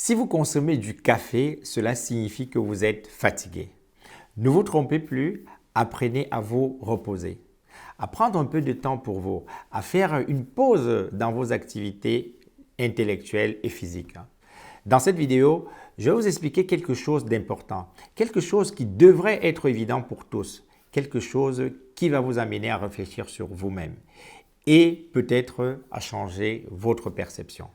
Si vous consommez du café, cela signifie que vous êtes fatigué. Ne vous trompez plus, apprenez à vous reposer, à prendre un peu de temps pour vous, à faire une pause dans vos activités intellectuelles et physiques. Dans cette vidéo, je vais vous expliquer quelque chose d'important, quelque chose qui devrait être évident pour tous, quelque chose qui va vous amener à réfléchir sur vous-même et peut-être à changer votre perception.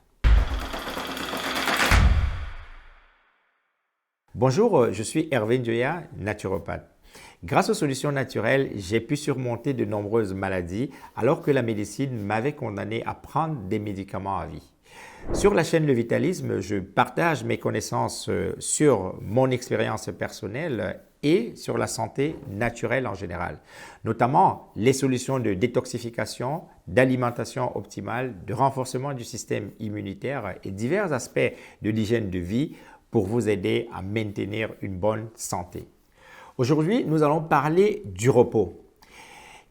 Bonjour, je suis Hervé Ndioya, naturopathe. Grâce aux solutions naturelles, j'ai pu surmonter de nombreuses maladies alors que la médecine m'avait condamné à prendre des médicaments à vie. Sur la chaîne Le Vitalisme, je partage mes connaissances sur mon expérience personnelle et sur la santé naturelle en général, notamment les solutions de détoxification, d'alimentation optimale, de renforcement du système immunitaire et divers aspects de l'hygiène de vie pour vous aider à maintenir une bonne santé. Aujourd'hui, nous allons parler du repos,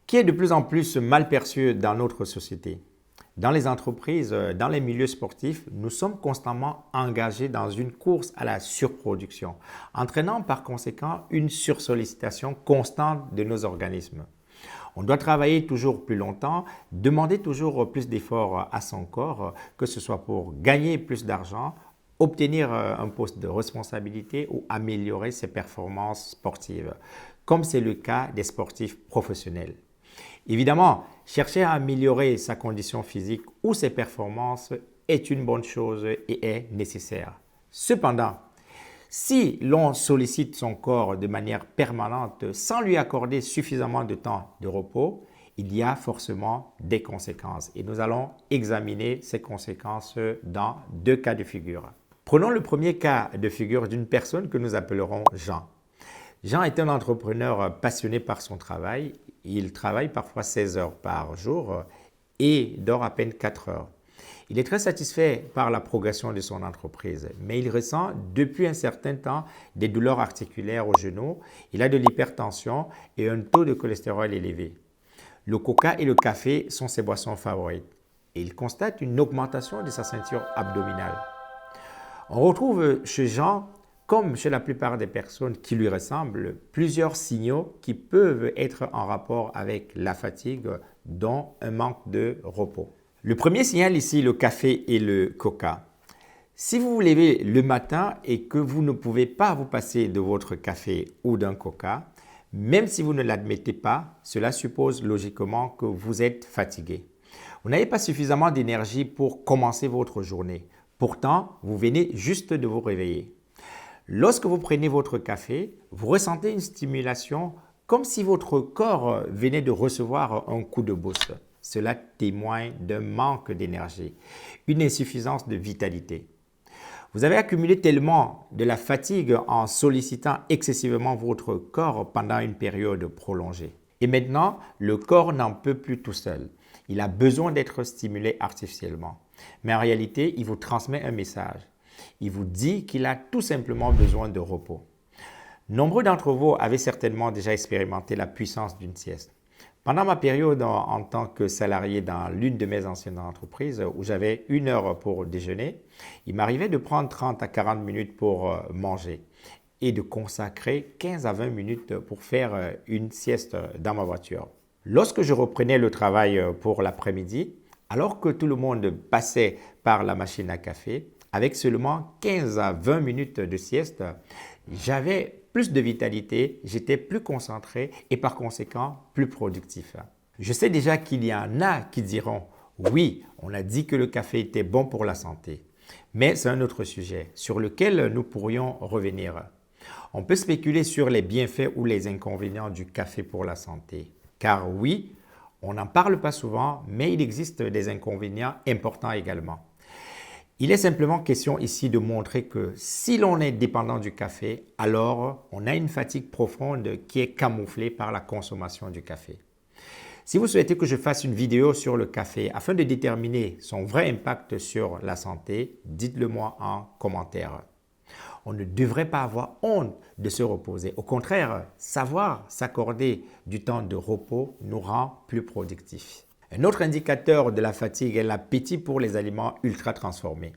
qui est de plus en plus mal perçu dans notre société. Dans les entreprises, dans les milieux sportifs, nous sommes constamment engagés dans une course à la surproduction, entraînant par conséquent une sursollicitation constante de nos organismes. On doit travailler toujours plus longtemps, demander toujours plus d'efforts à son corps, que ce soit pour gagner plus d'argent, obtenir un poste de responsabilité ou améliorer ses performances sportives, comme c'est le cas des sportifs professionnels. Évidemment, chercher à améliorer sa condition physique ou ses performances est une bonne chose et est nécessaire. Cependant, si l'on sollicite son corps de manière permanente sans lui accorder suffisamment de temps de repos, il y a forcément des conséquences et nous allons examiner ces conséquences dans deux cas de figure. Prenons le premier cas de figure d'une personne que nous appellerons Jean. Jean est un entrepreneur passionné par son travail. Il travaille parfois 16 heures par jour et dort à peine 4 heures. Il est très satisfait par la progression de son entreprise, mais il ressent depuis un certain temps des douleurs articulaires au genou, il a de l'hypertension et un taux de cholestérol élevé. Le coca et le café sont ses boissons favorites et il constate une augmentation de sa ceinture abdominale. On retrouve chez Jean, comme chez la plupart des personnes qui lui ressemblent, plusieurs signaux qui peuvent être en rapport avec la fatigue, dont un manque de repos. Le premier signal ici, le café et le coca. Si vous vous levez le matin et que vous ne pouvez pas vous passer de votre café ou d'un coca, même si vous ne l'admettez pas, cela suppose logiquement que vous êtes fatigué. Vous n'avez pas suffisamment d'énergie pour commencer votre journée. Pourtant, vous venez juste de vous réveiller. Lorsque vous prenez votre café, vous ressentez une stimulation comme si votre corps venait de recevoir un coup de boost. Cela témoigne d'un manque d'énergie, une insuffisance de vitalité. Vous avez accumulé tellement de la fatigue en sollicitant excessivement votre corps pendant une période prolongée. Et maintenant, le corps n'en peut plus tout seul. Il a besoin d'être stimulé artificiellement. Mais en réalité, il vous transmet un message. Il vous dit qu'il a tout simplement besoin de repos. Nombreux d'entre vous avaient certainement déjà expérimenté la puissance d'une sieste. Pendant ma période en tant que salarié dans l'une de mes anciennes entreprises où j'avais 1 heure pour déjeuner, il m'arrivait de prendre 30 à 40 minutes pour manger et de consacrer 15 à 20 minutes pour faire une sieste dans ma voiture. Lorsque je reprenais le travail pour l'après-midi, alors que tout le monde passait par la machine à café, avec seulement 15 à 20 minutes de sieste, j'avais plus de vitalité, j'étais plus concentré et par conséquent plus productif. Je sais déjà qu'il y en a qui diront « Oui, on a dit que le café était bon pour la santé ». Mais c'est un autre sujet sur lequel nous pourrions revenir. On peut spéculer sur les bienfaits ou les inconvénients du café pour la santé. Car oui, on n'en parle pas souvent, mais il existe des inconvénients importants également. Il est simplement question ici de montrer que si l'on est dépendant du café, alors on a une fatigue profonde qui est camouflée par la consommation du café. Si vous souhaitez que je fasse une vidéo sur le café afin de déterminer son vrai impact sur la santé, dites-le moi en commentaire. On ne devrait pas avoir honte de se reposer. Au contraire, savoir s'accorder du temps de repos nous rend plus productifs. Un autre indicateur de la fatigue est l'appétit pour les aliments ultra transformés.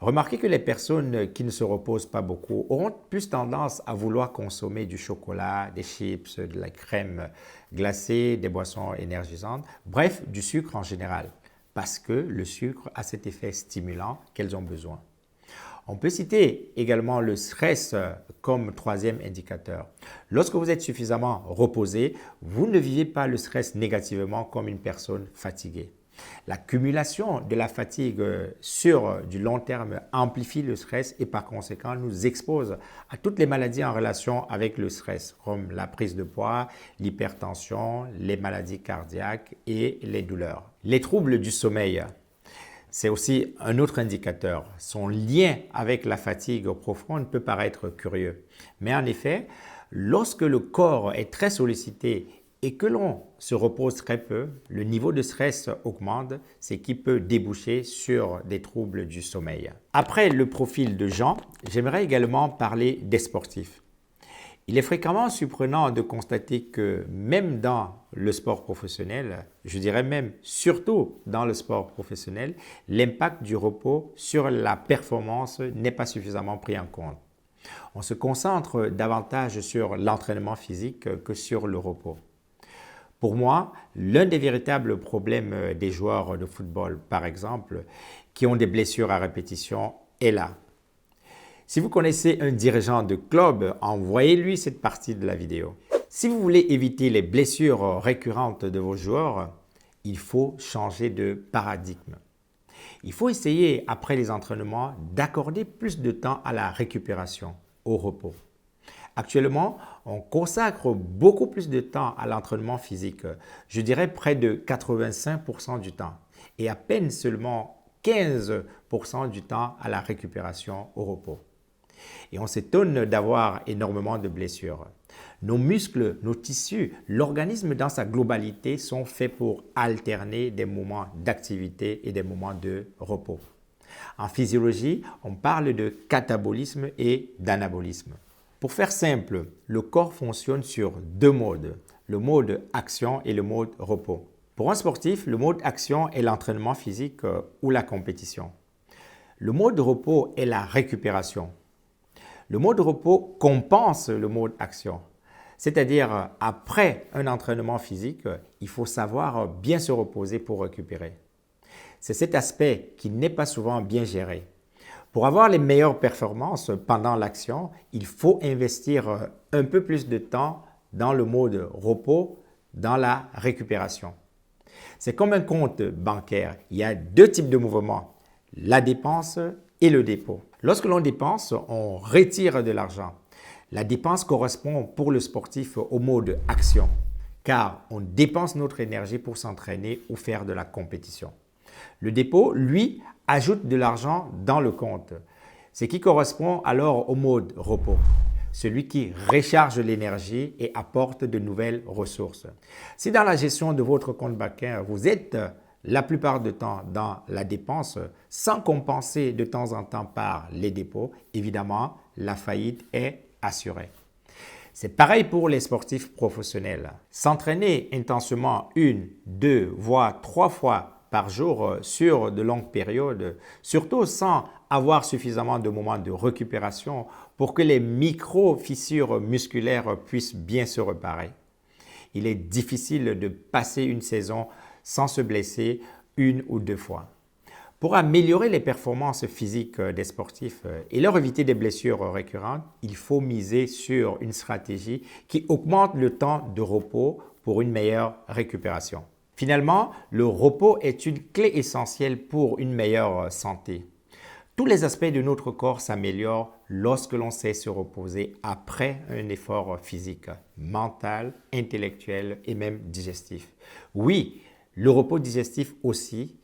Remarquez que les personnes qui ne se reposent pas beaucoup auront plus tendance à vouloir consommer du chocolat, des chips, de la crème glacée, des boissons énergisantes, bref, du sucre en général, parce que le sucre a cet effet stimulant qu'elles ont besoin. On peut citer également le stress comme troisième indicateur. Lorsque vous êtes suffisamment reposé, vous ne vivez pas le stress négativement comme une personne fatiguée. L'accumulation de la fatigue sur du long terme amplifie le stress et par conséquent nous expose à toutes les maladies en relation avec le stress, comme la prise de poids, l'hypertension, les maladies cardiaques et les douleurs. Les troubles du sommeil. C'est aussi un autre indicateur. Son lien avec la fatigue profonde peut paraître curieux. Mais en effet, lorsque le corps est très sollicité et que l'on se repose très peu, le niveau de stress augmente, ce qui peut déboucher sur des troubles du sommeil. Après le profil de Jean, j'aimerais également parler des sportifs. Il est fréquemment surprenant de constater que même dans le sport professionnel, je dirais même surtout dans le sport professionnel, l'impact du repos sur la performance n'est pas suffisamment pris en compte. On se concentre davantage sur l'entraînement physique que sur le repos. Pour moi, l'un des véritables problèmes des joueurs de football, par exemple, qui ont des blessures à répétition, est là. Si vous connaissez un dirigeant de club, envoyez-lui cette partie de la vidéo. Si vous voulez éviter les blessures récurrentes de vos joueurs, il faut changer de paradigme. Il faut essayer, après les entraînements, d'accorder plus de temps à la récupération, au repos. Actuellement, on consacre beaucoup plus de temps à l'entraînement physique, je dirais près de 85% du temps, et à peine seulement 15% du temps à la récupération, au repos. Et on s'étonne d'avoir énormément de blessures. Nos muscles, nos tissus, l'organisme dans sa globalité sont faits pour alterner des moments d'activité et des moments de repos. En physiologie, on parle de catabolisme et d'anabolisme. Pour faire simple, le corps fonctionne sur deux modes, le mode action et le mode repos. Pour un sportif, le mode action est l'entraînement physique ou la compétition. Le mode repos est la récupération. Le mode repos compense le mode action. C'est-à-dire, après un entraînement physique, il faut savoir bien se reposer pour récupérer. C'est cet aspect qui n'est pas souvent bien géré. Pour avoir les meilleures performances pendant l'action, il faut investir un peu plus de temps dans le mode repos, dans la récupération. C'est comme un compte bancaire. Il y a deux types de mouvements, la dépense et le dépôt. Lorsque l'on dépense, on retire de l'argent. La dépense correspond pour le sportif au mode action, car on dépense notre énergie pour s'entraîner ou faire de la compétition. Le dépôt, lui, ajoute de l'argent dans le compte, ce qui correspond alors au mode repos, celui qui recharge l'énergie et apporte de nouvelles ressources. Si dans la gestion de votre compte bancaire, vous êtes la plupart du temps dans la dépense, sans compenser de temps en temps par les dépôts, évidemment, la faillite est assurée. C'est pareil pour les sportifs professionnels. S'entraîner intensément 1, 2, voire 3 fois par jour sur de longues périodes, surtout sans avoir suffisamment de moments de récupération pour que les micro-fissures musculaires puissent bien se réparer. Il est difficile de passer une saison sans se blesser 1 ou 2 fois. Pour améliorer les performances physiques des sportifs et leur éviter des blessures récurrentes, il faut miser sur une stratégie qui augmente le temps de repos pour une meilleure récupération. Finalement, le repos est une clé essentielle pour une meilleure santé. Tous les aspects de notre corps s'améliorent lorsque l'on sait se reposer après un effort physique, mental, intellectuel et même digestif. Oui, le repos digestif aussi.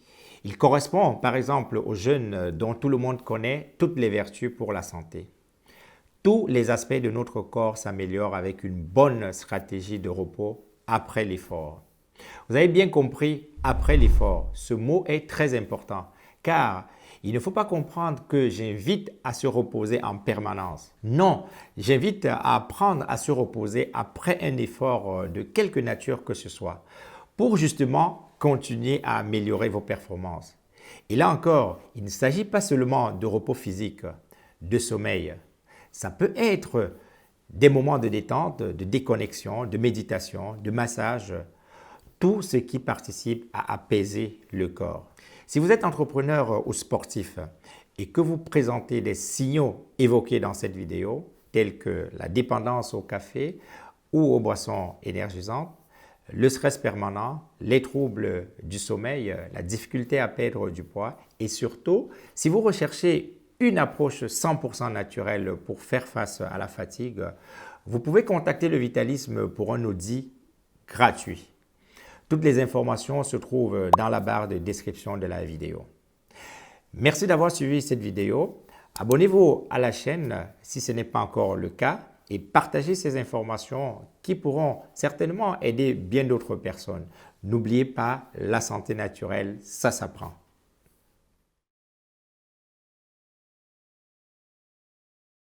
Il correspond par exemple aux jeûnes dont tout le monde connaît toutes les vertus pour la santé. Tous les aspects de notre corps s'améliorent avec une bonne stratégie de repos après l'effort. Vous avez bien compris, après l'effort, ce mot est très important car il ne faut pas comprendre que j'invite à se reposer en permanence. Non, j'invite à apprendre à se reposer après un effort de quelque nature que ce soit pour justement continuer à améliorer vos performances. Et là encore, il ne s'agit pas seulement de repos physique, de sommeil. Ça peut être des moments de détente, de déconnexion, de méditation, de massage, tout ce qui participe à apaiser le corps. Si vous êtes entrepreneur ou sportif et que vous présentez des signaux évoqués dans cette vidéo, tels que la dépendance au café ou aux boissons énergisantes, le stress permanent, les troubles du sommeil, la difficulté à perdre du poids et surtout, si vous recherchez une approche 100% naturelle pour faire face à la fatigue, vous pouvez contacter le Vitalisme pour un audit gratuit. Toutes les informations se trouvent dans la barre de description de la vidéo. Merci d'avoir suivi cette vidéo. Abonnez-vous à la chaîne si ce n'est pas encore le cas et partagez ces informations qui pourront certainement aider bien d'autres personnes. N'oubliez pas, la santé naturelle, ça s'apprend.